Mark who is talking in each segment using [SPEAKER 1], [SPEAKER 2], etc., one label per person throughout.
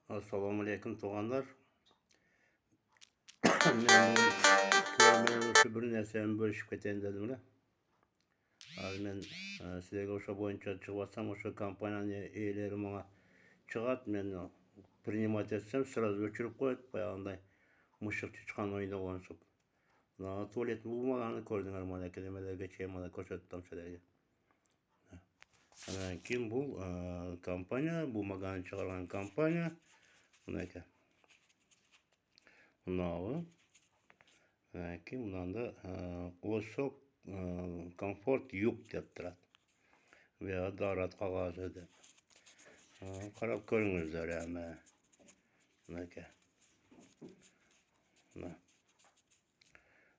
[SPEAKER 1] Assalamu alaikum tuğanlar. Men bugün şu bir nerseni bölüşüp keteyim dedim de. Az men sizlerge oşo boyunça çıkıp oşo kompaniyanın eğileri bana çıgat, men принимать etsem sırası öçürüp koyup bayağınday mışık çıkan oyunda konuşup. Tuvaletin bulmağını gördüңер mana ekedemelerge çeymada koşattam sizlerge. Kim bu kampanya, bulmağını çıkargan kampanya. Buna eke. Bundağı. Bundan da Osok Comfort Yük dep turат. Veya darat kagazı dep. Karap görüңüzдөр эми. Мынакей.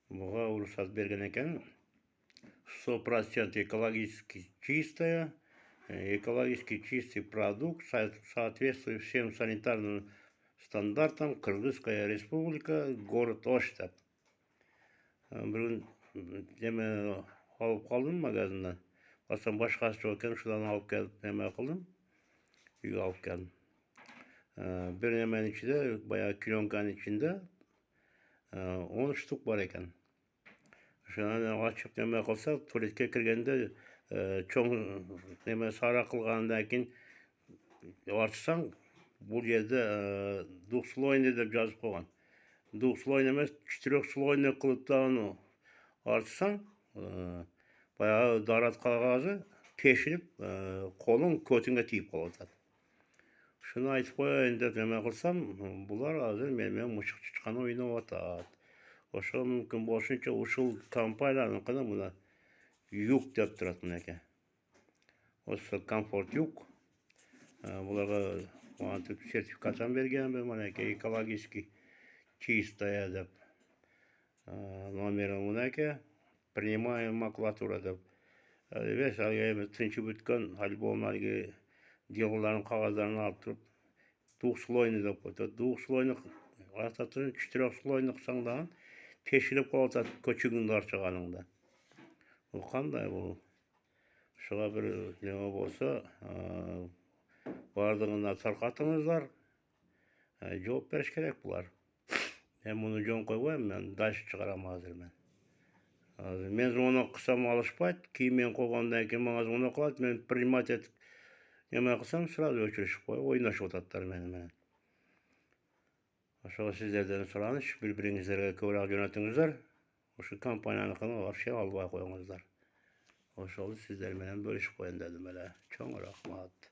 [SPEAKER 1] Буга уруксат берген экен. 100% экологически чистая, экологически чистый продукт, соответствует всем санитарным стандартам, Кыргызская республика, город Ош деп. Бүгін деме алып қалдым магазиндан. Басам башқасы жоқ екен, шудан алып келіп неме қылдым. Үйге алып келдім. Bir неменің ішінде, баяғы пленканың ішінде 10 штук бар екен. Шудан ашып неме қылса, туалетке кіргенде чоң неме сара қылғаннан кейін артсаң, бұл жерде двухслойный деп жазып қойған. Двухслойный емес, четырехслойный қылып та оны артсаң, баяғы дарат қағазы тешіліп, қолың көтіңе тиіп қалады. Şunu айтып қояйын деп неме қылсам, бұлар азыр менімен мұшық шыққан ойнап атат. Ошо мүмкін болушунча ушул компанияныкына мына юк деп турат мынакей. Осы комфорт юк. Буларга антип сертификатын берген мынакей экологически чистая деп. Номері мынакей. Принимаем макулатура деп. Весь эми тынчы бүткөн альбомдорго делоларын қағаздарын алып тұрып, двухслойный деп қойды. Двухслойный ататын четырехслойный қылсаңдаған тешіліп қалады көчігіңді арчығаныңда. Бұл қандай бұл? Шуға бір неме болса, бардығына тарқатыңыздар, жооп бериш керек бұлар. Мен мұны жон қойбаймын, мен дальше шығарам азыр мен. Мен звонок қылсам алышпайды, кейін мен қойғандан кейін маған звонок қылады, мен принимать етіп неме қылсам, сразу өчірішіп қойып, ойнашып отыраттар менімен. Ошоға сіздерден сұраныш, бір-біріңіздерге көбірек жөнөтүңүздөр. Ошо компанияныкына вообще албай коюңуздар. Ошол сиздер менен бөлүшүп коеюн дедим эле. Чоң рахмат.